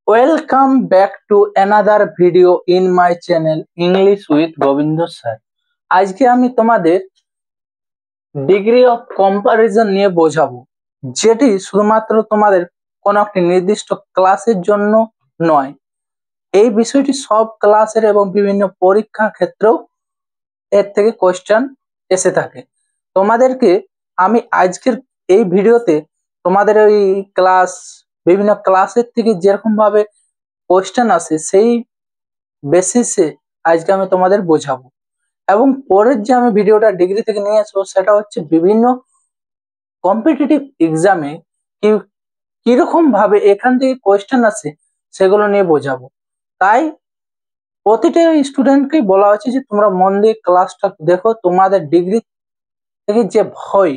Welcome back to another video in my channel English with Gobinda sir. আজকে আমি তোমাদের degree of comparison নিয়ে বোঝাবো, যেটি শুধুমাত্র তোমাদের কোনো একটি নির্দিষ্ট ক্লাসের জন্য নয়। এই বিষয়টি সব ক্লাসের এবং বিভিন্ন পরীক্ষা ক্ষেত্রেও এর থেকে কোয়েশ্চেন এসে থাকে। তোমাদেরকে আমি আজকের এই ভিডিওতে তোমাদের ওই বিভিন্ন ক্লাসের থেকে যেরকম ভাবে কোয়েশ্চেন আসে সেই বেসিসে আজকে আমি তোমাদের বোঝাবো। এবং পরের যে আমি ভিডিওটা ডিগ্রি থেকে নিয়ে আসবো সেটা হচ্ছে বিভিন্ন কম্পিটিটিভ এক্সামে কিরকম ভাবে এখান থেকে কোয়েশ্চেন আসে সেগুলো নিয়ে বোঝাবো। তাই প্রতিটা স্টুডেন্টকে বলা হচ্ছে যে তোমরা মন দিয়ে ক্লাসটা দেখো, তোমাদের ডিগ্রি থেকে যে ভয়,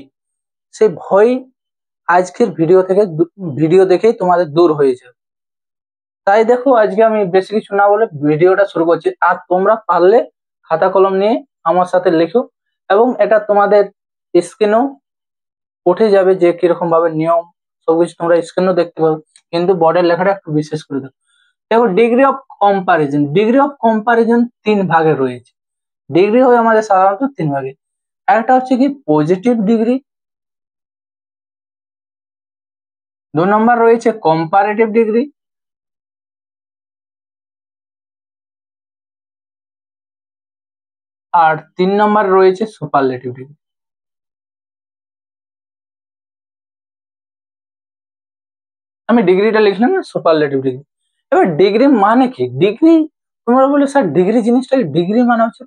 সেই ভয় আজকের ভিডিও দেখেই তোমাদের দূর হয়ে যাবে। তাই দেখো, আজকে আমি বেশি কিছু না বলে ভিডিওটা শুরু করছি। আর তোমরা পারলে খাতা কলম নিয়ে আমার সাথে লেখো, এবং এটা তোমাদের স্ক্রিনেও উঠে যাবে যে কিরকম ভাবে নিয়ম সবকিছু তোমরা স্ক্রিনেও দেখতে পাবে, কিন্তু বোর্ডের লেখাটা একটু বিশেষ করে দেখো। দেখো, ডিগ্রি অফ কম্পারিজন তিন ভাগে রয়েছে। ডিগ্রি হয় আমাদের সাধারণত তিন ভাগে। একটা হচ্ছে কি পজিটিভ ডিগ্রি, 2 নম্বর রয়েছে কম্পারেটিভ ডিগ্রি, আর 3 নম্বর রয়েছে সুপারলেটিভ ডিগ্রি। আমি ডিগ্রিটা লিখলাম না, সুপারলেটিভ ডিগ্রি। এবার ডিগ্রি মানে কি? ডিগ্রি তোমরা বলে স্যার ডিগ্রি জিনিসটা, ডিগ্রি মানে হচ্ছে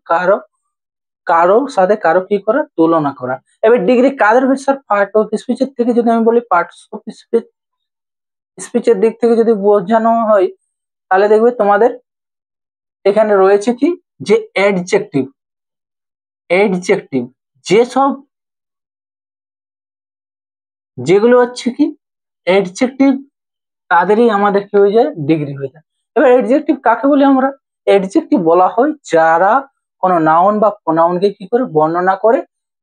কারো সাথে কারো কি করা, তুলনা করা। এবার ডিগ্রি কাদের হবে স্যার? পার্ট অফ স্পিচের থেকে যদি আমি বলি, পার্ট অফ স্পিচের দিক থেকে যদি বোঝানো হয়, তাহলে দেখবে তোমাদের এখানে রয়েছে কি, যে অ্যাডজেক্টিভ যেসব, যেগুলো হচ্ছে কি অ্যাডজেক্টিভ, তাদেরই আমাদের কি হয়ে যায়, ডিগ্রি হয়ে যায়। এবার অ্যাডজেক্টিভ কাকে বলি আমরা? অ্যাডজেক্টিভ বলা হয় যারা কোনো নাউন বা প্রোনাউনকে কি করে বর্ণনা করে,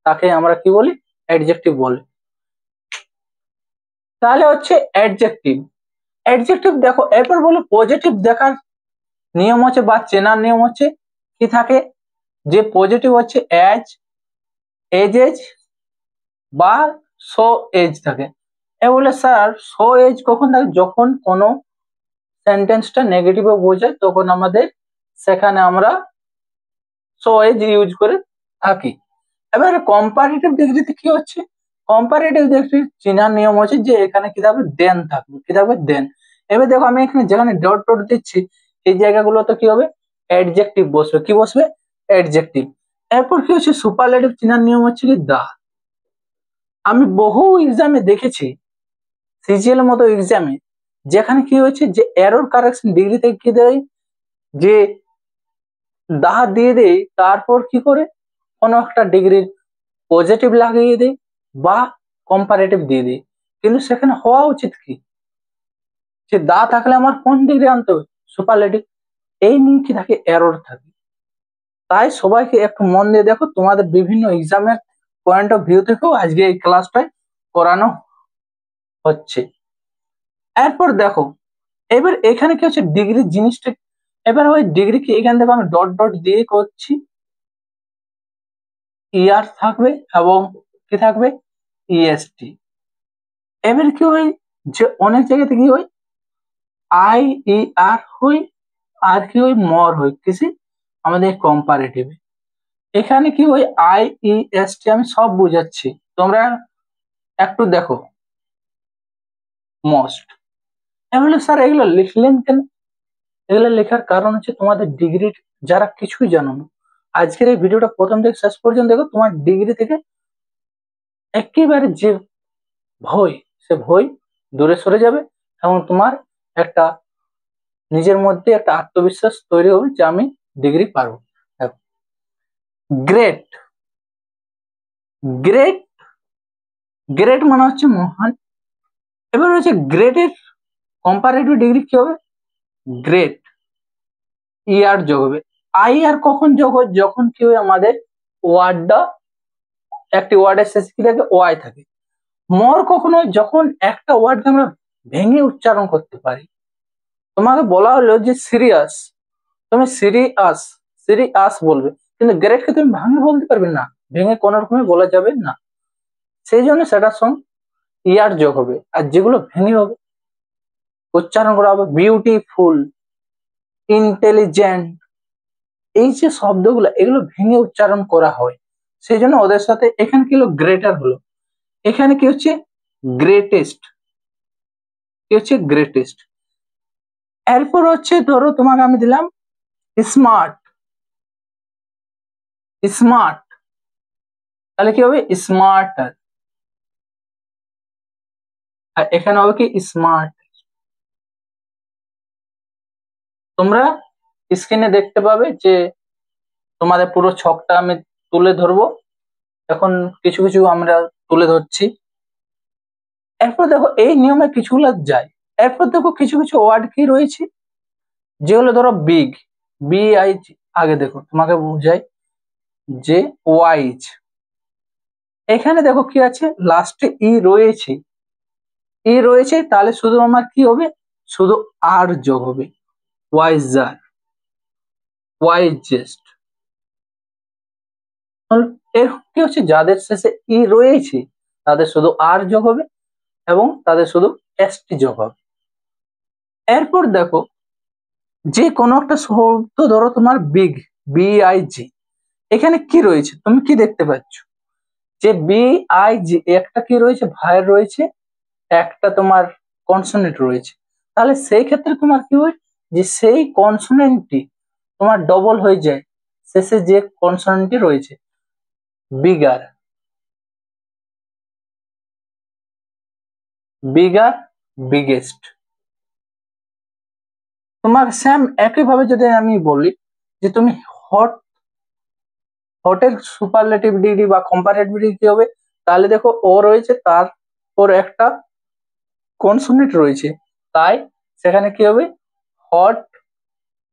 তাকে আমরা কি বলি, অ্যাডজেক্টিভ বলে। তাহলে হচ্ছে অ্যাডজেক্টিভ দেখো। এরপর বলো পজিটিভ দেখার নিয়ম হচ্ছে বা চেনার নিয়ম হচ্ছে কি থাকে, যে পজিটিভ হচ্ছে এজ বা সো এজ থাকে। এ বলে স্যার সো এজ কখন থাকে? যখন কোনো সেন্টেন্সটা নেগেটিভে বোঝায় তখন আমাদের সেখানে আমরা সো এজ ইউজ করে থাকি। এবার কম্পারেটিভ ডিগ্রিতে কি হচ্ছে, কম্পারেটিভ ডিগ্রি চেনার নিয়ম হচ্ছে যে এখানে কি থাকবে, দেন থাকবে। কি থাকবে? দেন। এবার দেখো, আমি এখানে যেখানে ডট ডট দিচ্ছি এই জায়গাগুলোতে কি হবে, অ্যাডজেক্টিভ বসবে। কি বসবে? অ্যাডজেক্টিভ। এরপর কি হচ্ছে, সুপারলেটিভ চেনার নিয়ম হচ্ছে কি দা। আমি বহু এক্সামে দেখেছি, সিজিএল মতো এক্সামে, যেখানে কি হয়েছে, যে এরর কারেকশন ডিগ্রি থেকে কি দেয়, যে দা দিয়ে দেয়, তারপর কি করে কোনো একটা ডিগ্রির পজিটিভ লাগিয়ে দেয় বা কম্পারেটিভ দিয়ে দেয়। কিন্তু সেখানে হওয়া উচিত কি, যে দা থাকলে আমার কোন ডিগ্রি আনতে হবে, সুপারলেটিভ। এই নিয়ে কি থাকে, এরর থাকে। তাই সবাইকে একটু মন দিয়ে দেখো, তোমাদের বিভিন্ন এক্সামের পয়েন্ট অফ ভিউ থেকেও আজকে এই ক্লাসটাই করানো হচ্ছে। এরপর দেখো, এবার এখানে কি হচ্ছে, ডিগ্রি জিনিসটা, এবার ওই ডিগ্রি কি এখান থেকে আমি ডট ডট দিয়ে করছি, ইয়ার থাকবে এবং কি থাকবে, ইএসটি। এবার কি হয়, যে অনেক জায়গাতে কি হয়, আই ই আর হই, আর কি হয়, মর হই কিসে, আমাদের কম্পারেটিভ। এখানে কি হয়, আই ই এস টি আমি সব বুঝাচ্ছি, তোমরা একটু দেখো। মোস্ট, এগুলো স্যার এগুলো লিখলেন কেন? এগুলো লেখার কারণ হচ্ছে তোমাদের ডিগ্রি, যারা কিছুই জানো না, আজকের এই ভিডিওটা প্রথম থেকে শেষ পর্যন্ত দেখো, তোমার ডিগ্রি থেকে একেবারে যে ভয়, সে ভয় দূরে সরে যাবে, এবং তোমার একটা নিজের মধ্যে একটা আত্মবিশ্বাস তৈরি হবে যে আমি ডিগ্রি পারবো। গ্রেট, গ্রেট, গ্রেট মানে হচ্ছে মহান। এবার হচ্ছে গ্রেটের কম্পারেটিভ ডিগ্রি কি হবে, গ্রেট, ইয়ার যোগ হবে। আই আর কখন যোগ হয়, যখন কি হয়, আমাদের ওয়ার্ডটা, একটি ওয়ার্ডের শেষে কি থাকে, ওয়াই থাকে। মর কখন হয়, যখন একটা ওয়ার্ডকে আমরা ভেঙে উচ্চারণ করতে পারি। তোমাকে বলা হলো যে সিরিয়াস, তুমি সিরিয়াস সিরিয়াস বলবে, কিন্তু গ্রেটকে তুমি ভাঙে বলতে পারবে না, ভেঙে কোনো রকমে বলা যাবে না। সেই জন্য সেটার সঙ্গে ইয়ার যোগ হবে, আর যেগুলো ভেঙে হবে উচ্চারণ করা হবে বিউটিফুল, ইন্টেলিজেন্ট, এই যে শব্দগুলো এগুলো ভেঙে উচ্চারণ করা হয়। সেই জন্য ওদের সাথে এখানে কি হলো, গ্রেটার হলো, এখানে কি হচ্ছে গ্রেটেস্ট, কি হচ্ছে গ্রেটেস্ট। এরপর হচ্ছে ধরো তোমাকে আমি দিলাম স্মার্ট, স্মার্ট, তাহলে কি হবে স্মার্টার, আর এখানে হবে কি স্মার্ট। তোমরা স্ক্রিনে দেখতে পাবে যে তোমাদের পুরো ছকটা আমি তুলে ধরবো, এখন কিছু কিছু আমরা তুলে ধরছি। এরপর দেখো এই নিয়মে কিছুগুলো যায়। এরপর দেখো কিছু কিছু ওয়ার্ড কি রয়েছে, যেগুলো ধরো বিগ, BI, আগে দেখো তোমাকে বুঝাই যে ওয়াইজ, এখানে দেখো কি আছে লাস্টে ই রয়েছে, ই রয়েছে, তাহলে শুধু আমার কি হবে, শুধু আর যোগ হবে, ওয়াইজার, ওয়াইজেস্ট। এর কি হচ্ছে, যাদের শেষে ই রয়েছে তাদের শুধু আর যোগ হবে এবং তাদের শুধু এসটি যোগ হবে। এরপর দেখো যে কোনো একটা শব্দ ধরো তোমার বিগ, BIG, এখানে কি রয়েছে তুমি কি দেখতে পাচ্ছ, যে BIG একটা কি রয়েছে, ভায়ের রয়েছে, একটা তোমার কনসোনেন্ট রয়েছে। তাহলে সেই ক্ষেত্রে তোমার কি হয়, যে সেই কনসোনেন্টটি তোমার ডবল হয়ে যায় শেষে যে কনসোনেন্টটি রয়েছে, বিগার, বিগার, বিগেস্ট। তোমার সেম একইভাবে যদি আমি বলি যে তুমি হট, হটের সুপারলেটিভ ডিগ্রি বা কম্পারেটিভ ডিগ্রি কি হবে, তাহলে দেখো ও রয়েছে, তার ওর একটা কনসোনেন্ট রয়েছে, তাই সেখানে কি হবে, হট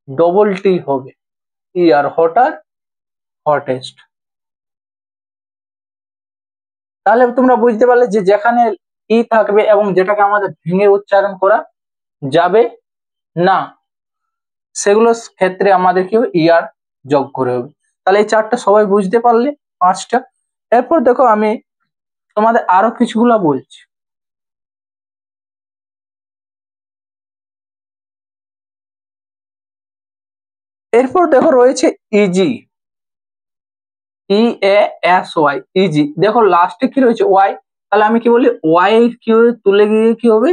ডবল টি হবে, ই আর হটার, হটেস্ট। তাহলে তোমরা বুঝতে পারলে যে যেখানে ই থাকবে এবং যেটাকে আমাদের ভেঙে উচ্চারণ করা যাবে না, সেগুলোর ক্ষেত্রে আমাদের কি ইয়ার যোগ করে হবে। তাহলে এই চারটা সবাই বুঝতে পারলে, পাঁচটা। এরপর দেখো আমি তোমাদের আরো কিছুগুলা বলছি। এরপর দেখো রয়েছে ইজি, EASY, ইজি। দেখো লাস্টে কি রয়েছে ওয়াই, তাহলে আমি কি বলি ওয়াই কি তুলে গিয়ে কি হবে,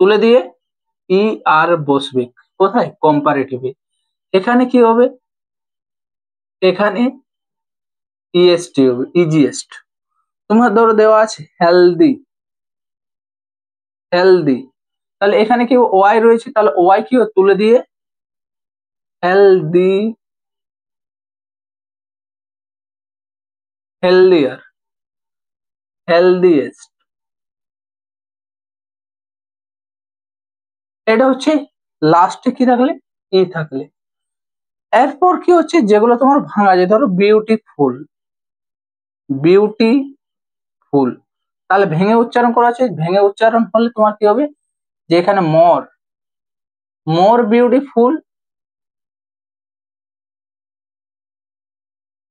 তুলে দিয়ে ই আর বসবে কোথায়, কম্পারেটিভে। এখানে কি হবে, এখানে EST হবে, ইজিয়েস্ট। তোমার ধরো দেওয়া আছে হেলদি, হেলদি, তাহলে এখানে কি ওয়াই রয়েছে, তাহলে ওয়াই কি তুলে দিয়ে হেলদি, হেলদিয়ার, হেলদিয়েস্ট। এটা হচ্ছে লাস্টে কি থাকলে, ই থাকলে। এরপর কি হচ্ছে যেগুলো তোমার ভাঙা যায়, ধরো বিউটিফুল, বিউটিফুল, তাহলে ভেঙে উচ্চারণ করা আছে, ভেঙে উচ্চারণ হলে তোমার কি হবে, যে এখানে মোর, মোর বিউটিফুল,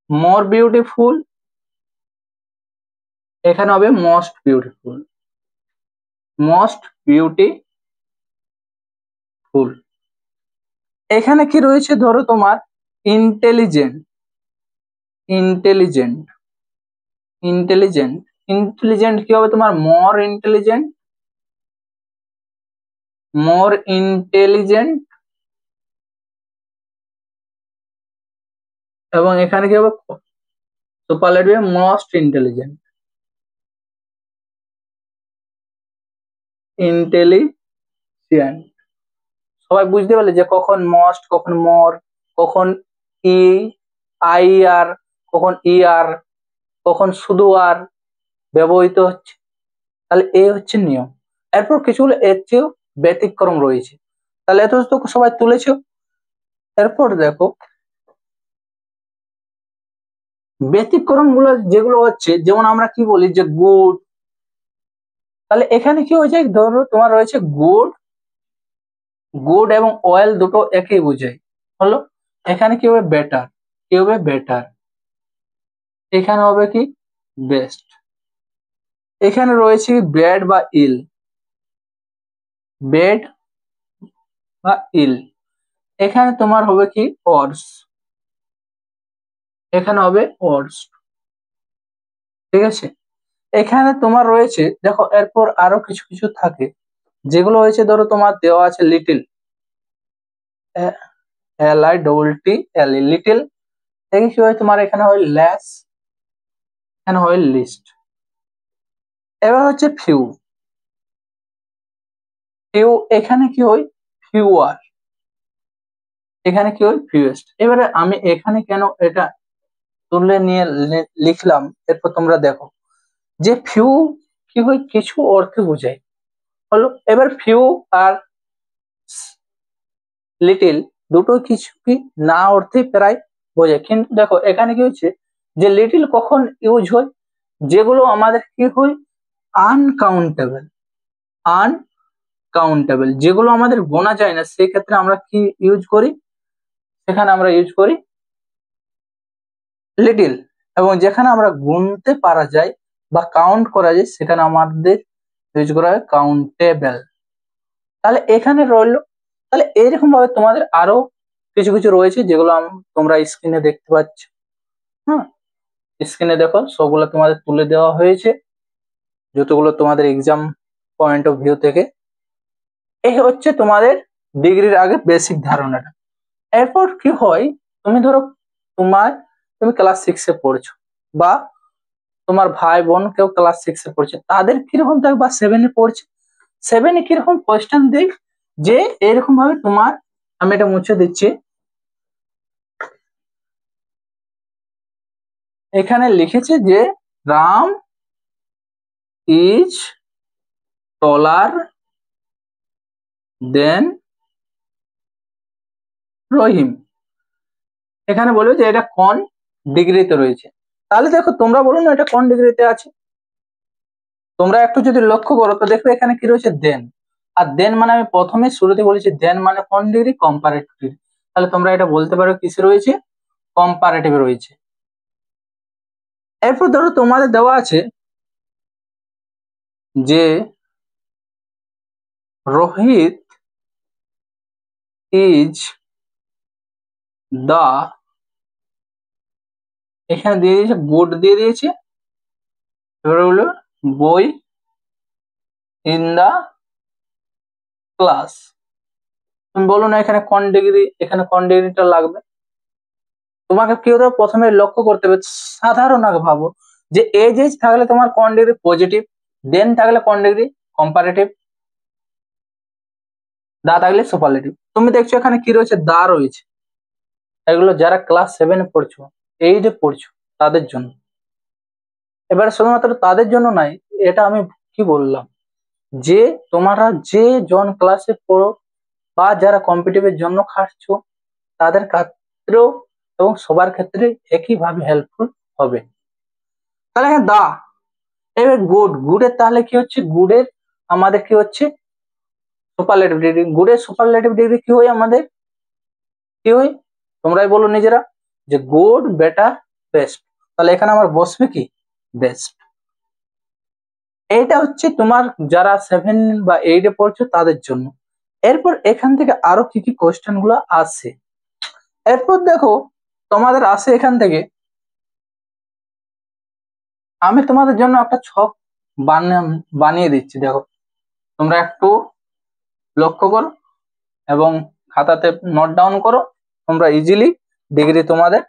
মোর বিউটিফুল, এখানে হবে মোস্ট বিউটিফুল, মোস্ট বিউটিফুল। এখানে কি রয়েছে ধরো তোমার ইন্টেলিজেন্ট, ইন্টেলিজেন্ট, ইন্টেলিজেন্ট, ইন্টেলিজেন্ট কি হবে তোমার মোর ইন্টেলিজেন্ট, মোর ইন্টেলিজেন্ট, এবং এখানে কি হবে সুপারলেটিভ মোস্ট ইন্টেলিজেন্ট, ইন্টেলিজেন্ট। সবাই বুঝতে পারলে যে কখন মোস্ট, কখন মোর, কখন ই, আই আর, কখন ই আর, কখন শুধু আর ব্যবহৃত হচ্ছে। তাহলে এই হচ্ছে নিয়ম। এরপর কিছুগুলো এর চেয়েও ব্যতিক্রম রয়েছে, তাহলে এত তো সবাই তুলেছো। এরপর দেখো ব্যতিক্রম গুলো যেগুলো হচ্ছে, যেমন আমরা কি বলি যে গুড, তাহলে এখানে কি হয়েছে, ধরো তোমার রয়েছে গুড, গুড এবং ওয়েল দুটো একই বোঝায়। হলো এখানে কি হবে বেটার, কি হবে বেটার, এখানে হবে কি বেস্ট। এখানে রয়েছে ব্যাড বা ইল, ব্যাড বা ইল। এখানে তোমার হবে কি অর্স, এখানে হবে অর্স। ঠিক আছে, এখানে তোমার রয়েছে দেখো এরপর আরো কিছু কিছু থাকে যেগুলো হয়েছে, ধরো তোমার দেওয়া আছে লিটিল, LITTL লিটিল, দেখি কি হয় তোমার এখানে হয় লেস, এখানে হয় লিস্ট। এবার হচ্ছে ফিউ, ফিউ এখানে কি হয় ফিউয়ার, এখানে কি হয় ফিউয়েস্ট। এবারে আমি এখানে কেন এটা তুলে নিয়ে লিখলাম, এরপর তোমরা দেখো যে ফিউ কি হয় কিছু অর্থে বোঝায়। হলো এবার ফিউ আর লিটিল দুটো কিছু কি না অর্থে প্রায় বোঝায়, কিন্তু দেখো এখানে কি হচ্ছে যে লিটিল কখন ইউজ হয়, যেগুলো আমাদের কি হয় আনকাউন্টেবল, আনকাউন্টেবল যেগুলো আমাদের গোনা যায় না, সেই ক্ষেত্রে আমরা কি ইউজ করি, সেখানে আমরা ইউজ করি লিটিল। এবং যেখানে আমরা গুনতে পারা যায় বা কাউন্ট করা যায় সেখানে আমাদের ইউজ করা হয় কাউন্টেবল। তাহলে এখানে রইলো, তাহলে এইরকম ভাবে তোমাদের আরো কিছু কিছু রয়েছে যেগুলো তোমরা স্ক্রিনে দেখতে পাচ্ছ। হ্যাঁ, স্ক্রিনে দেখো সবগুলো তোমাদের তুলে দেওয়া হয়েছে, যতগুলো তোমাদের এক্সাম পয়েন্ট অফ ভিউ থেকে। এই হচ্ছে তোমাদের ডিগ্রির আগে বেসিক ধারণাটা। এরপর কি হয়, তুমি ধরো তুমি ক্লাস 6-এ পড়ছো, বা তোমার ভাই বোন কেউ ক্লাস 6-এ পড়ছে, তাদের কিরকম থাকবে, বা 7-এ পড়ছে, 7-এ কিরকম কোয়েশ্চেন দিই যে এরকম ভাবে তোমার, আমি এটা মুছে দিচ্ছি, এখানে লিখেছে যে রাম ইজ টলার দেন রহিম। এখানে বলবে যে এটা কোন ডিগ্রিতে রয়েছে। তাহলে দেখো তোমরা বলো না এটা কোন ডিগ্রিতে আছে, তোমরা একটু যদি লক্ষ্য করো তো দেখবে এখানে কি রয়েছে দেন। আর দেন মানে আমি প্রথমে শুরুতে বলেছি দেন মানে কোন ডিগ্রি, কম্পারেটিভ ডিগ্রি। তাহলে তোমরা এটা বলতে পারো কিসে রয়েছে, কম্পারেটিভ রয়েছে। এরপর ধরো তোমাদের দেওয়া আছে যে রোহিত ইজ দা, এখানে দিয়ে দিয়েছে গুড দিয়ে দিয়েছে, এবার হলো বই ইন দা ক্লাস। তুমি বলো না এখানে কোন ডিগ্রি, এখানে কোন ডিগ্রিটা লাগবে, তোমাকে কি হতে হবে প্রথমে লক্ষ্য করতে হবে, সাধারণ আগে ভাবো যে এজ এজ থাকলে তোমার কোন ডিগ্রি পজিটিভ, দেন থাকলে কোন ডিগ্রি কম্পারেটিভ, দা থাকলে সুপারলেটিভ। তুমি দেখছো এখানে কি রয়েছে দা রয়েছে, এগুলো যারা ক্লাস 7-এ পড়ছো, 8-এ পড়ছো তাদের জন্য। এবারে শুধুমাত্র তাদের জন্য নাই, এটা আমি কি বললাম যে তোমরা যে জন ক্লাসে পড়ো বা যারা কম্পিটিটিভের জন্য খাটছো তাদের ক্ষেত্রেও এবং সবার ক্ষেত্রে একইভাবে হেল্পফুল হবে। তাহলে হ্যাঁ দা, এবার গুড, গুডের তাহলে কি হচ্ছে, গুডের আমাদের কি হচ্ছে সুপারলেটিভ ডিগ্রি, গুডের সুপারলেটিভ ডিগ্রি কি হয় আমাদের, কি হয় তোমরাই বলো নিজেরা যে গুড বেটার বেস্ট। তাহলে এখানে আমার বসবে কি বেস্ট। এইটা হচ্ছে তোমার যারা 7 বা 8-এ পড়ছো তাদের জন্য। এরপর এখান থেকে আরো কি কি কোয়েশ্চেন গুলো আসে, এরপর দেখো তোমাদের আসে এখান থেকে, আমি তোমাদের জন্য একটা ছক বানিয়ে দিচ্ছি, দেখো তোমরা একটু লক্ষ্য করো এবং খাতাতে নোট ডাউন করো, তোমরা ইজিলি ডিগ্রি তোমাদের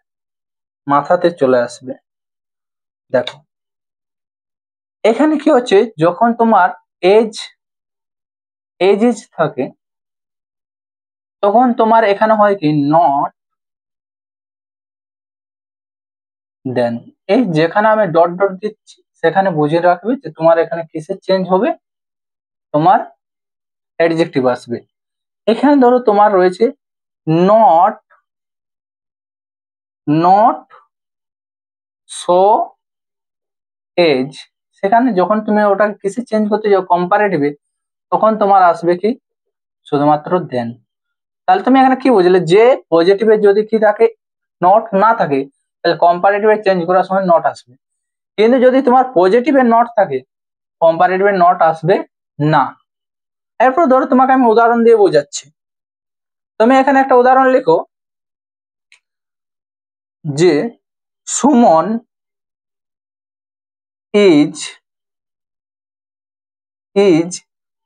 মাথাতে চলে আসবে। দেখো এখানে কি হচ্ছে, যখন তোমার এজ এজ এজ থাকে তখন তোমার এখানে হয় কি নট দেন, এই যেখানে আমি ডট ডট দিচ্ছি সেখানে বুঝে রাখবে যে তোমার এখানে কিসের চেঞ্জ হবে, তোমার অ্যাডজেক্টিভ আসবে। এখানে ধরো তোমার রয়েছে নট, নট সো এজ, সেখানে যখন তুমি ওটা কিসে চেঞ্জ করতে যাও কম্পারেটিভে, তখন তোমার আসবে কি শুধুমাত্র দেন। তাহলে তুমি এখানে কি বুঝলে যে পজিটিভে যদি কি থাকে, নট না থাকে, তাহলে কম্পারেটিভে চেঞ্জ করার সময় নট আসবে। কিন্তু যদি তোমার পজিটিভে নট থাকে, কম্পারেটিভে নট আসবে না। এরপর ধরো তোমাকে আমি উদাহরণ দিয়ে বোঝাচ্ছি। তুমি এখানে একটা উদাহরণ লিখো যে Suman is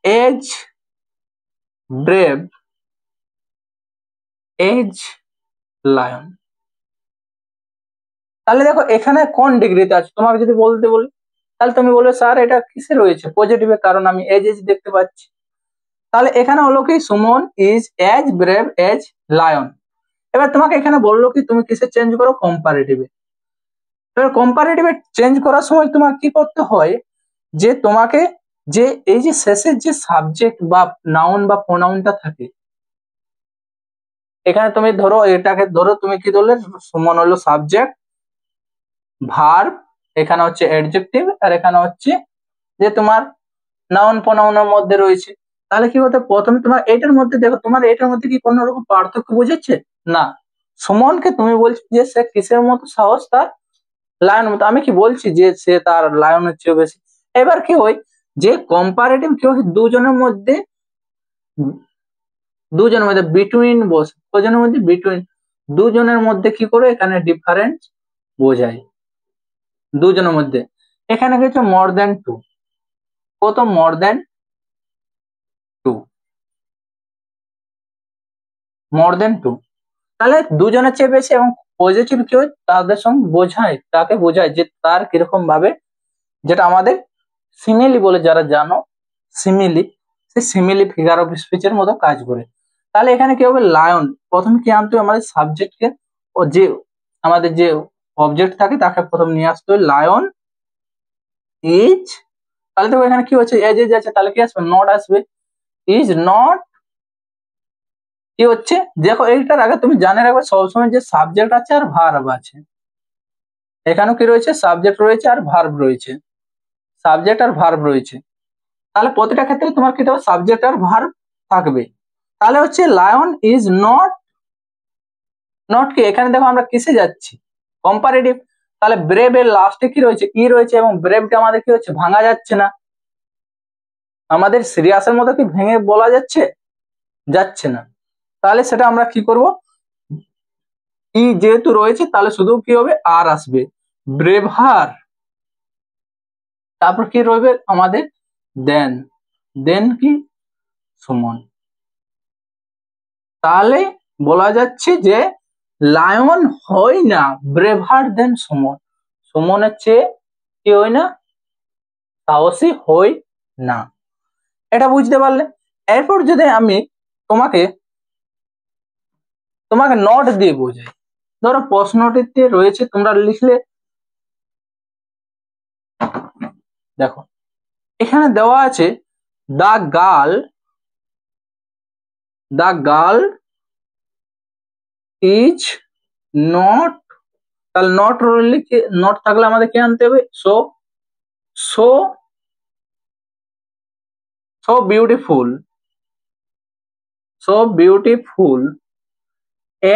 as brave as lion. তাহলে দেখো এখানে কোন ডিগ্রিতে আছে তোমাকে যদি বলতে বলি, তাহলে তুমি বলবে স্যার এটা কিসে রয়েছে, পজিটিভে, কারণ আমি এজ এজ দেখতে পাচ্ছি। তাহলে এখানে হলো কি Suman is as brave as lion. এবার তোমাকে এখানে বললো কি তুমি কিসে চেঞ্জ করো, কম্পারেটিভে। এবার কম্পারেটিভে চেঞ্জ করার সময় তোমার কি করতে হয়, যে তোমাকে যে এই যে শেষের যে সাবজেক্ট বা নাউন বা প্রোনাউনটা থাকে, এখানে তুমি ধরো এটাকে ধরো তুমি কি ধরলে, সুমন হলো সাবজেক্ট, ভার্ব, এখানে হচ্ছে অ্যাডজেক্টিভ, আর এখানে হচ্ছে যে তোমার নাউন প্রোনাউনের মধ্যে রয়েছে। তাহলে কি বলতো, প্রথমে তোমার এটার মধ্যে দেখো, তোমার এটার মধ্যে কি কোনো রকম পার্থক্য বুঝাচ্ছে না। সুমনকে তুমি বলছো যে সে কিসের মতো সাহস, তার লায়ন মতো। আমি কি বলছি যে সে তার লায়নের চেয়ে বেশি। এবার কি হয় যে কম্পারেটিভ কি হয়, দুজনের মধ্যে বিটুইন বসে, দুজনের মধ্যে বিটুইন, দুজনের মধ্যে কি করে এখানে ডিফারেন্স বোঝায় দুজনের মধ্যে। এখানে কি হচ্ছে মোর দেন টু, কত মোর দেন টু, মোর দেন টু। তাহলে দুজনের চেয়ে বেশি, এবং পজিটিভ কি হয় তাদের সঙ্গে বোঝায়, তাকে বোঝায় যে তার কিরকম ভাবে, যেটা আমাদের সিমিলি বলে, যারা জানো সিমিলি, সেই সিমিলি ফিগার অফ স্পিচের মতো কাজ করে। তাহলে এখানে কি হবে, লায়ন, প্রথমে কি আনতে হবে আমাদের সাবজেক্টকে, ও যে আমাদের যে অবজেক্ট থাকে তাকে প্রথম নিয়ে আসতে হবে, লায়ন ইজ। তাহলে দেখো এখানে কি হচ্ছে, এজ এজ আছে, তাহলে কি আসবে, নট আসবে। ইজ নট কি হচ্ছে, দেখো এইটার আগে তুমি জানে রাখবে সবসময় যে সাবজেক্ট আছে আর ভার্ব আছে। এখানেও কি রয়েছে, সাবজেক্ট রয়েছে আর ভার্ব রয়েছে, সাবজেক্ট আর ভার্ব রয়েছে। তাহলে প্রতিটা ক্ষেত্রে তোমার কি থাকবে, সাবজেক্ট আর ভার্ব থাকবে। তাহলে হচ্ছে লায়ন ইজ নট, নট কি এখানে দেখো আমরা কিসে যাচ্ছি, কম্পারেটিভ। তাহলে ব্রেভ এর লাস্টে কি রয়েছে, ই রয়েছে, এবং ব্রেভটা আমাদের কি হচ্ছে, ভাঙা যাচ্ছে না। আমাদের সিরিয়াসের মতো কি ভেঙে বলা যাচ্ছে, যাচ্ছে না। তাহলে সেটা আমরা কি করব, ই যেহেতু রয়েছে তাহলে শুধু কি হবে, আর আসবে, ব্রেভার। তারপর কি রইবে আমাদের, দেন, দেন কি, সুমন। তাহলে বলা যাচ্ছে যে লায়ন হয় না ব্রেভার দেন সুমন, সুমনের চেয়ে কি হয় না, সাহসী হয় না। এটা বুঝতে পারলে। এরপর যদি আমি তোমাকে তোমাকে নট দিয়ে বোঝাই, ধরো প্রশ্নটিতে রয়েছে, তোমরা লিখলে, দেখো এখানে দেওয়া আছে the girl, the girl is not. তাহলে নট রইলে, নট থাকলে আমাদের কি আনতে হবে, so, so, so beautiful, so beautiful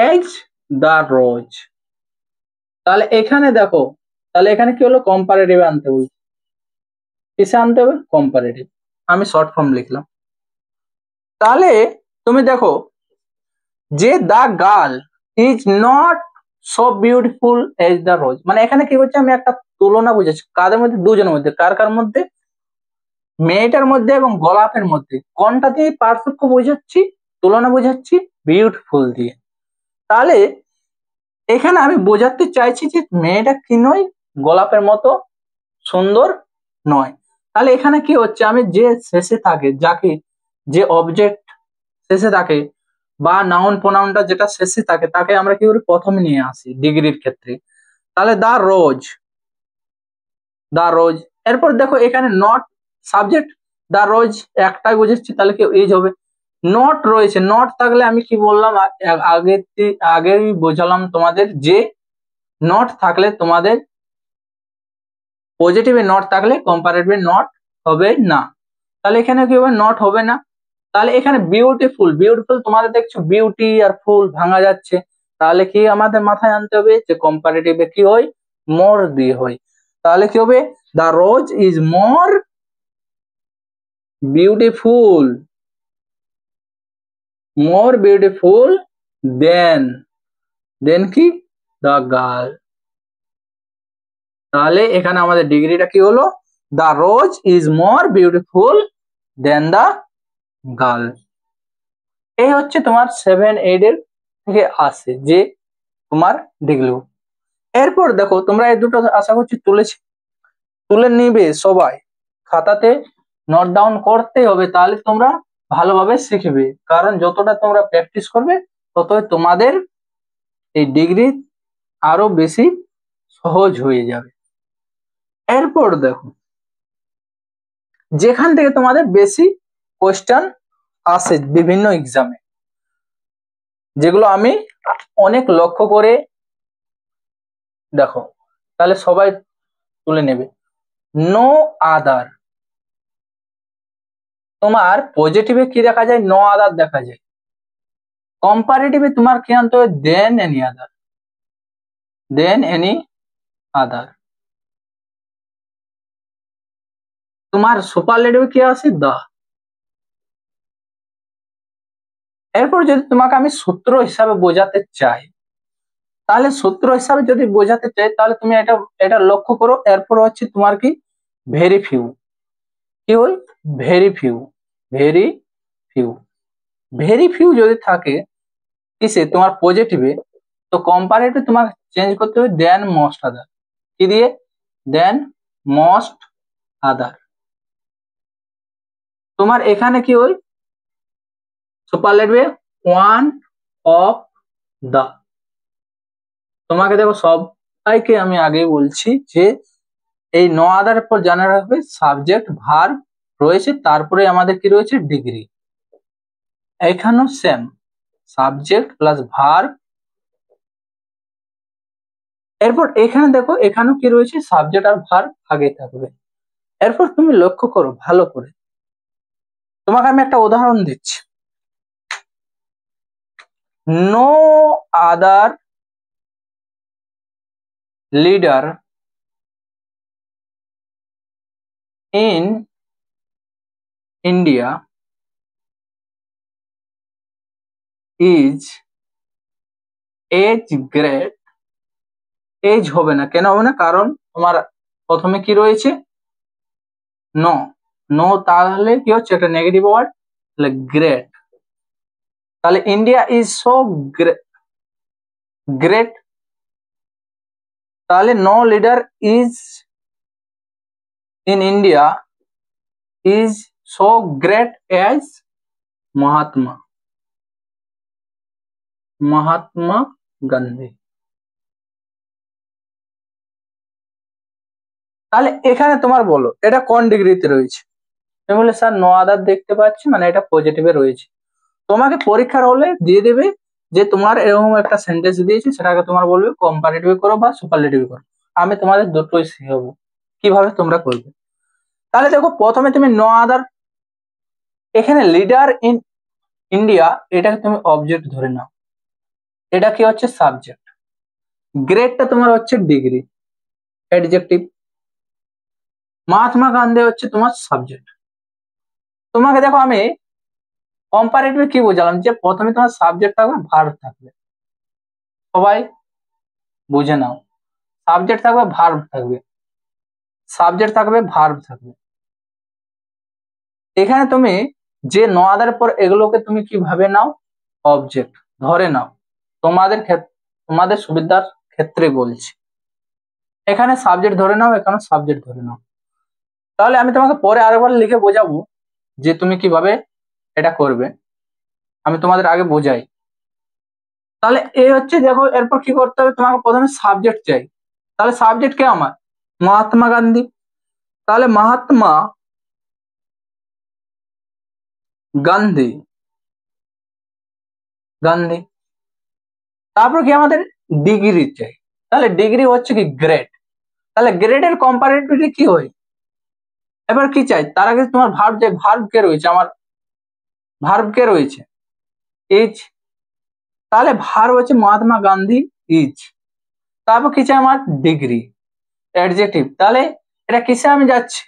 as the rose. তাহলে এখানে দেখো, তাহলে এখানে কি হলো, কম্পারেটিভ আনতে হবে, কিসে আনতে হবে, কম্পারেটিভ। আমি শর্ট ফর্ম লিখলাম। তাহলে তুমি দেখো যে the girl is not so beautiful as the rose, মানে এখানে কি হচ্ছে, আমি একটা তুলনা বুঝেছি, কাদের মধ্যে, দুজনের মধ্যে, কার কার মধ্যে, মেয়েটার মধ্যে এবং গোলাপের মধ্যে। কোনটা দিয়ে পার্থক্য বোঝাচ্ছি, তুলনা বোঝাচ্ছি, বিউটিফুল দিয়ে। তাহলে এখানে আমি বোঝাতে চাইছি যে মেয়েটা কি নয়, গোলাপের মতো সুন্দর নয়। তাহলে এখানে কি হচ্ছে, আমি যে শেষে থাকে, যাকে, যে অবজেক্ট শেষে থাকে বা নাউন প্রোনাউনটা যেটা শেষে থাকে, তাকে আমরা কি করি, প্রথমে নিয়ে আসি ডিগ্রির ক্ষেত্রে। তাহলে দা রোজ, দা রোজ। এরপর দেখো এখানে নট সাবজেক্ট, দা রোজ একটাই বুঝেছি, তাহলে কি এজ হবে। নট রয়েছে, নট থাকলে আমি কি বললাম, আগে আগেই বোঝালাম তোমাদের যে নট থাকলে তোমাদের পজিটিভে নট থাকলে কম্পারেটিভে নট হবে না। তাহলে এখানে কি হবে, নট হবে না। তাহলে এখানে বিউটিফুল, বিউটিফুল তোমাদের দেখছো বিউটি আর ফুল ভাঙা যাচ্ছে, তাহলে কি আমাদের মাথায় আনতে হবে যে কম্পারেটিভে কি হয়, মোর দিয়ে হয়। তাহলে কি হবে, the rose is more beautiful, more beautiful than, than কি, দ্য গার্ল। তাহলে এখানে আমাদের ডিগ্রিটা কি হলো, the rose is more beautiful than the girl. এই হচ্ছে তোমার 7-8 এর থেকে আসে যে তোমার ডিগ্রি। এরপর দেখো তোমরা এই দুটো আশা করছি তুলে নিবে সবাই, খাতাতে নোট ডাউন করতে হবে, তাহলে তোমরা ভালোভাবে শিখবে, কারণ যতটা তোমরা প্র্যাকটিস করবে ততই তোমাদের এই ডিগ্রি আরো বেশি সহজ হয়ে যাবে। এরপর দেখো যেখান থেকে তোমাদের বেশি কোশ্চেন আসে বিভিন্ন এক্সামে, যেগুলো আমি অনেক লক্ষ্য করে, দেখো তাহলে সবাই তুলে নেবে। নো আদার, তোমার পজিটিভে কি দেখা যায়, নো আদার দেখা যায়। কম্পারেটিভে তোমার কি আনতে হবে, than any other, than any other. তোমার সুপারলেটিভে কি আছে, দা। এরপর যদি তোমাকে আমি সূত্র হিসাবে বোঝাতে চাই, তাহলে সূত্র হিসাবে যদি বোঝাতে চাই তাহলে তুমি এটা এটা লক্ষ্য করো। এরপর হচ্ছে তোমার কি, ভেরি ফিউ, কি হয়, very few, very few, very few যদি থাকে কিসে, তোমার পজিটিভে, তো কম্পারেটিভ তোমাকে চেঞ্জ করতে হবে দেন মোস্ট আদার, কি দিয়ে, দেন মোস্ট আদার। তোমার এখানে কি হয়, সুপারলেটিভে ওয়ান অফ দা। তোমাকে দেখো সবাইকে আমি আগে বলছি যে এই নো আদার পর জানা রাখবে সাবজেক্ট ভার্ব রয়েছে, তারপরে আমাদের কি রয়েছে, ডিগ্রি। এখানেও সেম, সাবজেক্ট প্লাস ভার্ব। এরপর এখানে দেখো এখানেও কি রয়েছে, সাবজেক্ট আর ভার্ব আগে থাকবে। এরপর তুমি লক্ষ্য করো ভালো করে, তোমাকে আমি একটা উদাহরণ দিচ্ছি। No other leader in India is as great, as হবে না, কেন হবে না, কারণ তোমার প্রথমে কি রয়েছে, নো, নো তাহলে কি হচ্ছে, একটা নেগেটিভ ওয়ার্ড, তাহলে গ্রেট। তাহলে ইন্ডিয়া ইজ সো গ্রেট, তাহলে no leader is in India is so great as Mahatma, Mahatma Gandhi. তাহলে এখানে তোমার বলো এটা কোন ডিগ্রিতে রয়েছে, তুমি বলে স্যার নো আদার দেখতে পাচ্ছি, মানে এটা পজিটিভে রয়েছে। তোমাকে পরীক্ষার হলে দিয়ে দেবে যে তোমার এরকম একটা সেন্টেন্স দিয়েছে, সেটাকে তোমার বলবে কম্পারেটিভ করো বা সুপারলেটিভ করো। আমি তোমাদের দুটোই শিখাবো কিভাবে তোমরা করবে। তাহলে দেখো প্রথমে তুমি নো আদার, এখানে লিডার ইন ইন্ডিয়া এটাকে তুমি অবজেক্ট ধরে নাও, এটা কি হচ্ছে সাবজেক্ট, গ্রেডটা তোমার হচ্ছে ডিগ্রি অ্যাডজেক্টিভ, মহাত্মা গান্ধী হচ্ছে তোমার সাবজেক্ট। তোমাকে দেখো আমি কম্পারেটিভে কি বোঝালাম, যে প্রথমে তোমার সাবজেক্ট থাকবে ভার্ব থাকবে, সবাই বুঝে নাও, সাবজেক্ট থাকবে ভার্ব থাকবে, সাবজেক্ট থাকবে ভার্ব থাকবে। এখানে তুমি যে নো আদার পর এগুলোকে তুমি কিভাবে নাও, অবজেক্ট ধরে নাও, তোমাদের তোমাদের সুবিধার ক্ষেত্রে বলছি। এখানে সাবজেক্ট ধরে নাও, এখানে সাবজেক্ট ধরে নাও। তাহলে আমি তোমাকে পরে আরেকবার লিখে বোঝাবো যে তুমি কিভাবে এটা করবে, আমি তোমাদের আগে বোঝাই। তাহলে এই হচ্ছে দেখো, এরপর কি করতে হবে, তোমাকে প্রথমে সাবজেক্ট চাই। তাহলে সাবজেক্ট কে আমার, মহাত্মা গান্ধী, তাহলে মহাত্মা গান্ধী, গান্ধী। তারপর কি আমাদের ডিগ্রি চাই, তাহলে ডিগ্রি হচ্ছে কি গ্রেড, তাহলে গ্রেডের কম্পারেটিভলি কি হয়, এবার কি চাই, তার আগে তোমার ভার্ব, যে ভার্ব কে রয়েছে আমার ভার্ব কে রয়েছে? ইজ। তাহলে ভার্ব হচ্ছে মহাত্মা গান্ধী ইজ। তারপর কি চাই আমার? Degree, adjective. তাহলে এটা কিসে আমি যাচ্ছি?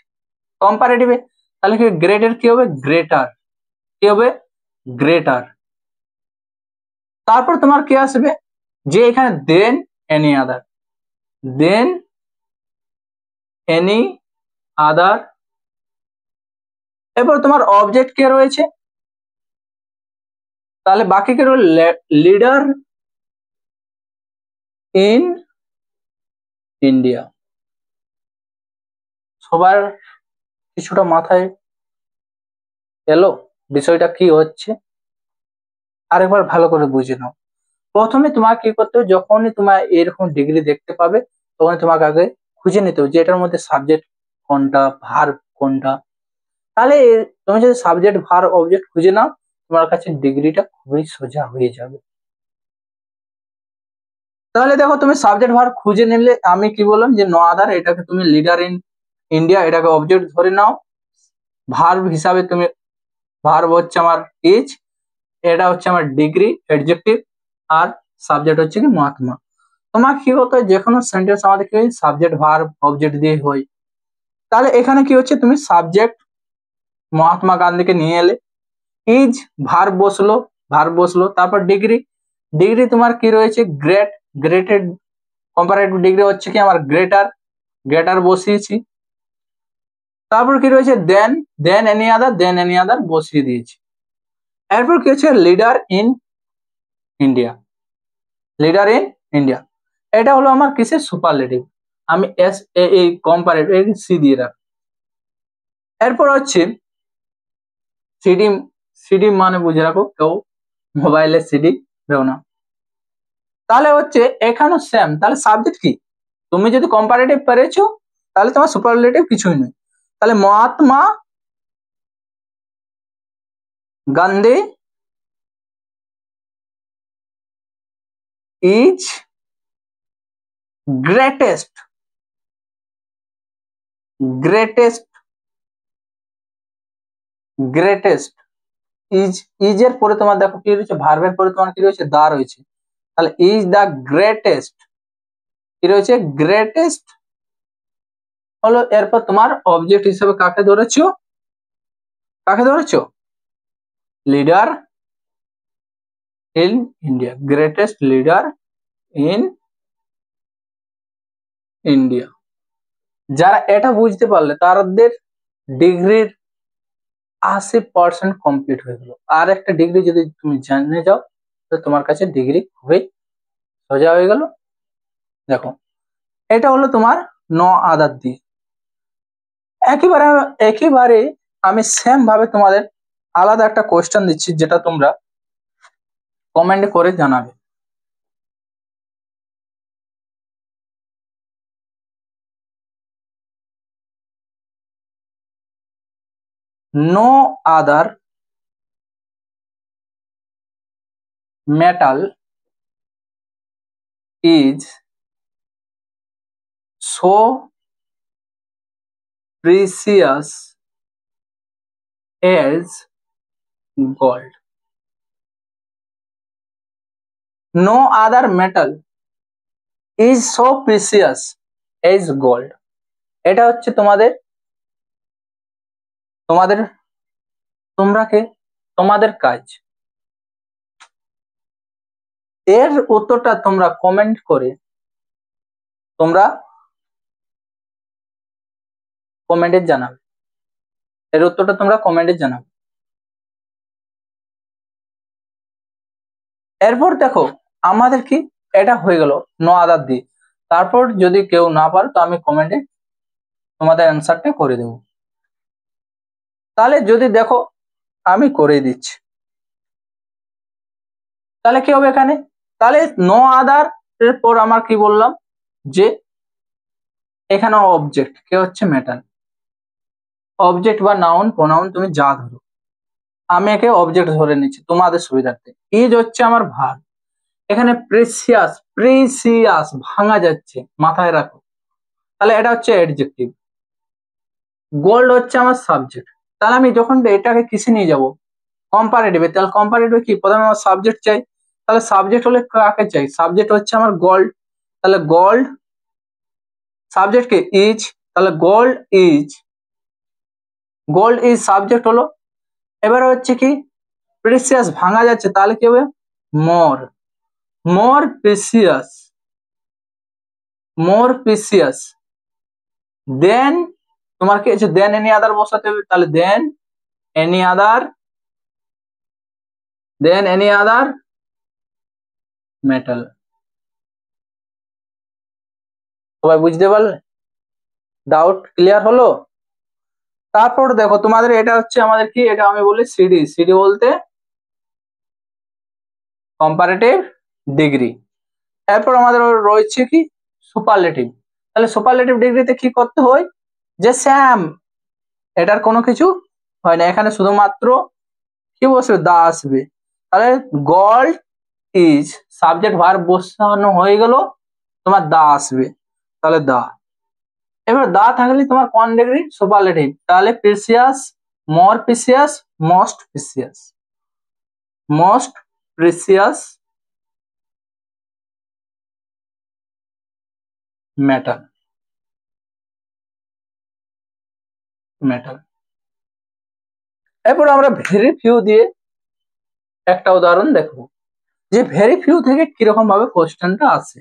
কম্পারেটিভে। তাহলে কি গ্রেটের কি হবে? গ্রেটার। কি হবে? গ্রেটার। তারপর তোমার কি আসবে? যে এখানে than any other, than any other. এরপর তোমার অবজেক্ট কে রয়েছে? তাহলে বাকি কে রইল? Leader in India. সবার কিছুটা মাথায় এলো বিষয়টা কি হচ্ছে? আরেকবার ভালো করে বুঝে নাও। প্রথমে তোমাকে কি করতে হবে, যখনই তোমার এরকম ডিগ্রি দেখতে পাবে তখন তোমাকে আগে খুঁজে নিতে হবে যে এটার মধ্যে সাবজেক্ট কোনটা, ভার্ব কোনটা। তাহলে তুমি যদি সাবজেক্ট ভার্ব অবজেক্ট খুঁজে নাও, তোমার কাছে ডিগ্রিটা খুবই সোজা হয়ে যাবে। তাহলে দেখো তুমি সাবজেক্ট ভার্ব খুঁজে নিলে, আমি কি বললাম যে নো আদার, এটাকে তুমি লিডার ইন ইন্ডিয়া এটাকে অবজেক্ট ধরে নাও। ভার্ব হিসাবে তুমি, ভার্ব হচ্ছে আমার ইজ, এটা হচ্ছে আমার ডিগ্রি অ্যাডজেক্টিভ, আর সাবজেক্ট হচ্ছে কি মহাত্মা। তোমাকে কি করতে হয়, যে কোনো সেন্টেন্স আমাদের কি সাবজেক্ট ভার্ব অবজেক্ট দিয়ে হয়। তাহলে এখানে কি হচ্ছে, তুমি সাবজেক্ট মহাত্মা গান্ধীকে নিয়ে এলে, ইজ ভার্ব বসলো, ভার্ব বসলো, তারপর ডিগ্রি, ডিগ্রি তোমার কি রয়েছে? গ্রেট, গ্রেটেড কম্পারেটিভ ডিগ্রি হচ্ছে কি আমার গ্রেটার, গ্রেটার বসিয়েছি। তারপর কি রয়েছে? দেন, than any other, than any other বসিয়ে দিয়েছি। এরপর কি হচ্ছে? Leader in India, leader in India. এটা হলো আমার কিসের? সুপারলেটিভ। আমি এস এই কম্পারেটিভ সি দিয়ে রাখ। এরপর হচ্ছে সিডি, সিডি মানে বুঝে রাখো, কেউ মোবাইলে সিডি দেও না। তাহলে হচ্ছে এখানে সেম। তাহলে সাবজেক্ট কি? তুমি যদি কম্পারেটিভ পেরেছো তাহলে তোমার সুপারলেটিভ কিছুই নয়। তাহলে Mahatma Gandhi is greatest, greatest, greatest. Is, is এর পরে তোমার দেখো কি রয়েছে? ভার্বের পরে তোমার কি রয়েছে? দা রয়েছে। তাহলে ইজ দা গ্রেটেস্ট, কি রয়েছে? গ্রেটেস্ট হলো। এরপর তোমার অবজেক্ট হিসেবে কাকে ধরেছো? কাকে ধরেছো? Leader in India, greatest leader in India. যারা এটা বুঝতে পারলে তাদের ডিগ্রির 80% কমপ্লিট হয়ে গেল। আর একটা ডিগ্রি যদি তুমি জেনে যাও তো তোমার কাছে ডিগ্রি খুবই সোজা হয়ে গেল। দেখো এটা হলো তোমার ন আদার দিয়ে। একেবারে একেবারে আমি সেম ভাবে তোমাদের আলাদা একটা কোয়েশ্চেন দিচ্ছি, যেটা তোমরা কমেন্ট করে জানাবে। No other metal is so precious as gold. No other metal is so precious as gold. এটা হচ্ছে তোমাদের, তোমাদের, তোমরা কে, তোমাদের কাজ। এর উত্তরটা তোমরা কমেন্ট করে, তোমরা কমেন্টে জানাবে। এর উত্তরটা তোমরা কমেন্টে জানাবে। এরপর দেখো আমাদের কি, এটা হয়ে গেল নো আদার দিয়ে। তারপর যদি কেউ না পারো তো আমি কমেন্টে তোমাদের অ্যান্সারটা করে দেব। তাহলে যদি দেখো আমি করে দিচ্ছি, তাহলে কি হবে এখানে? তাহলে নো আদার এর পর আমার কি বললাম যে এখানে অবজেক্ট কে হচ্ছে মেটাল। অবজেক্ট বা নাউন প্রোনাউন তুমি যা ধরো, আমি একে অবজেক্ট ধরে নিচ্ছি তোমাদের সুবিধার্থে। ইজ হচ্ছে আমার ভার্ব। এখানে প্রেসিয়াস, প্রেসিয়াস ভাঙা যাচ্ছে, মাথায় রাখো। তাহলে এটা হচ্ছে অ্যাডজেক্টিভ। গোল্ড হচ্ছে আমার সাবজেক্ট। তাহলে আমি যখন এটাকে কিসে নিয়ে যাব? কম্পারেটিভ, তাহলে কম্পারেটিভ কি, প্রথমে আমার সাবজেক্ট চাই, তাহলে সাবজেক্ট হলে কাকে চাই, সাবজেক্ট হচ্ছে আমার গোল্ড, তাহলে গোল্ড, সাবজেক্ট কে ইজ, তাহলে gold is, gold is subject হলো। এবারে হচ্ছে কি প্রিসিয়াস ভাঙা যাচ্ছে, তাহলে কি হবে মোর, মোর প্রিসিয়াস, মোর প্রিসিয়াস, দেন তোমার কি আছে, দেন এনি আদার বসাতে হবে, তাহলে than any other, than any other metal. সবাই বুঝতে পারলে, ডাউট ক্লিয়ার হলো? তারপর দেখো তোমাদের এটা হচ্ছে আমাদের কি, এটা আমি বলি সিডি, সিডি বলতে কম্পারেটিভ ডিগ্রি। এরপর আমাদের রয়েছে কি সুপারলেটিভ, তাহলে সুপারলেটিভ ডিগ্রিতে কি করতে হয়, যে স্যাম এটার কোনো কিছু হয় না, এখানে শুধুমাত্র কি বসবে, দা আসবে, তাহলে গোল্ড ইজ সাবজেক্ট ভার্ব বসানো হয়ে গেল, তোমার দা আসবে, তাহলে দা। এবার দা থাকলে তোমার কোন ডিগ্রি, সুপারলেটিভ, তাহলে প্রিসিয়াস, মোর precious, most precious, most precious metal, metal. এরপর আমরা ভেরি ফিউ দিয়ে একটা উদাহরণ দেখবো, যে ভেরি ফিউ থেকে কিরকম ভাবে কোশ্চেনটা আসে।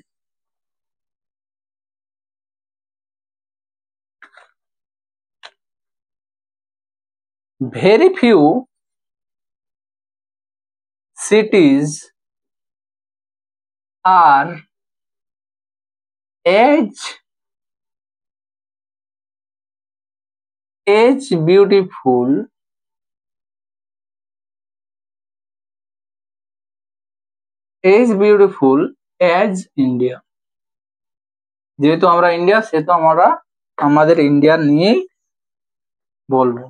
very few cities are as beautiful as India। যেহেতু আমরা ইন্ডিয়া, সেহেতু আমরা আমাদের ইন্ডিয়া নিয়েই বলবো।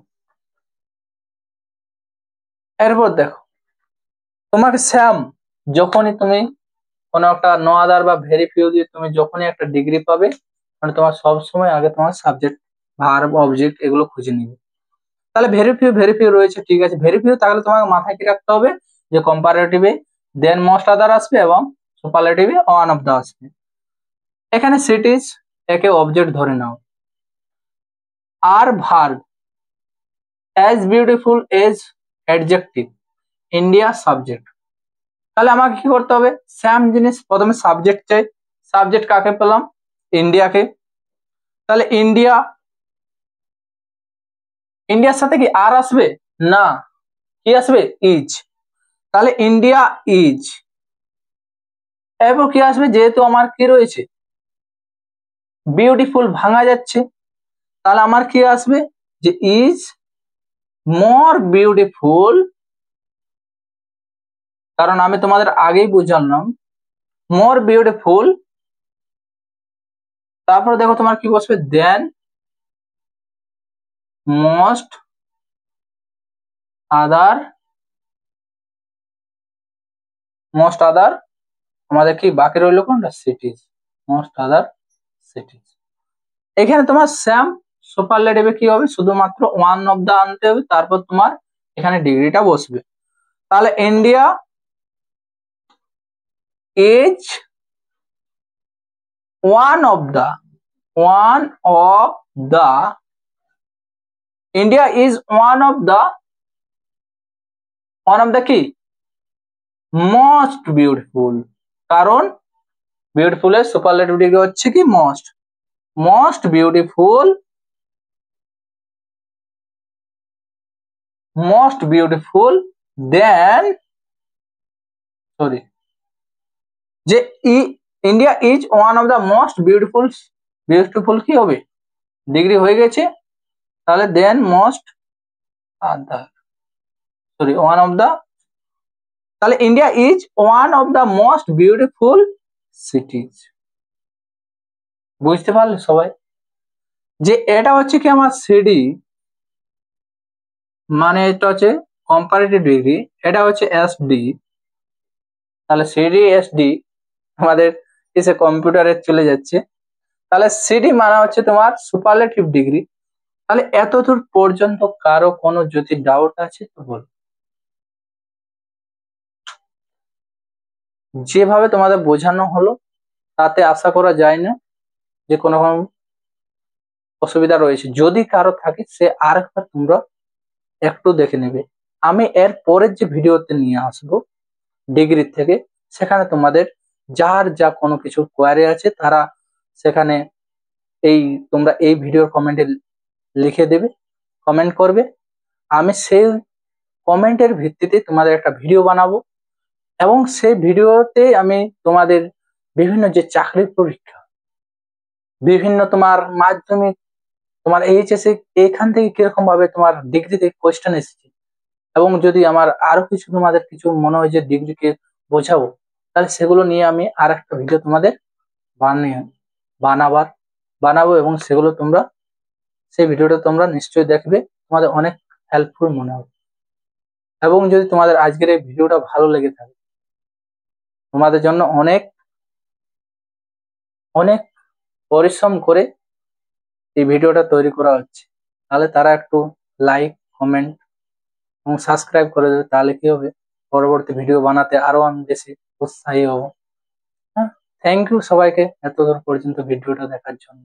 এরপর দেখো তোমাকে স্যাম, যখনই তুমি কোনো একটা নো আদার বা ভেরি ফিউ দিয়ে তুমি যখনই একটা ডিগ্রি পাবে, মানে তোমার সবসময় আগে তোমার সাবজেক্ট ভার্ব অবজেক্ট এগুলো খুঁজে নিবে। তাহলে ভেরি ফিউ রয়েছে, ঠিক আছে, ভেরি ফিউ তাহলে তোমাকে মাথায় কি রাখতে হবে, যে কম্পারেটিভে দেন মোস্ট আদার আসবে এবং সুপারলেটিভে ওয়ান অফ দা আসবে। এখানে সিটিজ একে অবজেক্ট ধরে নাও, আর verb as beautiful as adjective, India subject. তাহলে আমাকে কি করতে হবে, সেম জিনিস, প্রথমে সাবজেক্ট চাই, সাবজেক্ট কাকে পেলাম, ইন্ডিয়াকে, তাহলে ইন্ডিয়া, ইন্ডিয়ার সাথে কি আর আসবে না, কি আসবে ইজ, তাহলে ইন্ডিয়া ইজ। এরপর কি আসবে, যেহেতু আমার কি রয়েছে বিউটিফুল ভাঙা যাচ্ছে, তাহলে আমার কি আসবে, যে ইজ মোর বিউটিফুল, কারণ আমি তোমাদের আগেই বুঝালাম মোর বিউটিফুল। তারপর দেখো তোমার কি বসবে, দেন মোস্ট আদার, মোস্ট আদার, আমাদের কি বাকি রইল কোনটা, সিটিজ, মোস্ট আদার সিটিজ। এখানে তোমার স্যাম সুপারলেটিভে কি হবে, শুধুমাত্র ওয়ান অফ দা আনতে হবে, তারপর তোমার এখানে ডিগ্রিটা বসবে। তাহলে India is one of the, one of the, India is one of the, one of the কি মোস্ট বিউটিফুল, কারণ বিউটিফুল এর সুপারলেটিভ ডিগ্রি হচ্ছে কি most, most beautiful, most beautiful than, sorry, যে India is one of the most beautiful, beautiful কি হবে, degree হয়ে গেছে, তাহলে than most other, sorry one of the, তাহলে India is one of the most beautiful cities. বুঝতে পারলে সবাই, যে এটা হচ্ছে কি আমার সিডি, মানে এটা হচ্ছে কম্পারেটিভ ডিগ্রি, এটা হচ্ছে এসডি, তাহলে সিডি এসডি আমাদের এসে কম্পিউটারে চলে যাচ্ছে, তাহলে সিডি মানে হচ্ছে তোমার সুপারলেটিভ ডিগ্রি। তাহলে এতদূর পর্যন্ত কারো কোনো যদি ডাউট আছে তো বলো। যেভাবে তোমাদের বোঝানো হলো তাতে আশা করা যায় না যে কোনো রকম অসুবিধা রয়েছে। যদি কারো থাকে সে আরেকবার তোমরা একটু দেখে নেবে। আমি এর পরের যে ভিডিওতে নিয়ে আসবো ডিগ্রি থেকে, সেখানে তোমাদের যার যা কোনো কিছু কোয়ারি আছে তারা সেখানে এই তোমরা এই ভিডিওর কমেন্টে লিখে দেবে, কমেন্ট করবে। আমি সেই কমেন্টের ভিত্তিতে তোমাদের একটা ভিডিও বানাবো এবং সেই ভিডিওতে আমি তোমাদের বিভিন্ন যে চাকরির পরীক্ষা, বিভিন্ন তোমার মাধ্যমিক, তোমার এইচএসসি, এইখান থেকে কিরকম ভাবে তোমার ডিগ্রিতে কোয়েশ্চেন এসেছে, এবং যদি আমার আরো কিছু তোমাদের কিছু মনে হয় যে ডিগ্রিকে বোঝাবো, তাহলে সেগুলো নিয়ে আমি আর একটা ভিডিও তোমাদের বানিয়ে বানাবার বানাবো এবং সেগুলো তোমরা সেই ভিডিওটা তোমরা নিশ্চয়ই দেখবে, তোমাদের অনেক হেল্পফুল মনে হবে। এবং যদি তোমাদের আজকের এই ভিডিওটা ভালো লেগে থাকে, তোমাদের জন্য অনেক অনেক পরিশ্রম করে এই ভিডিওটা তৈরি করা হচ্ছে, তাহলে তারা একটু লাইক, কমেন্ট এবং সাবস্ক্রাইব করে দেবে। তাহলে কি হবে, পরবর্তী ভিডিও বানাতে আরো আমি বেশি উৎসাহী হব। হ্যাঁ, থ্যাংক ইউ সবাইকে এত দূর পর্যন্ত ভিডিওটা দেখার জন্য।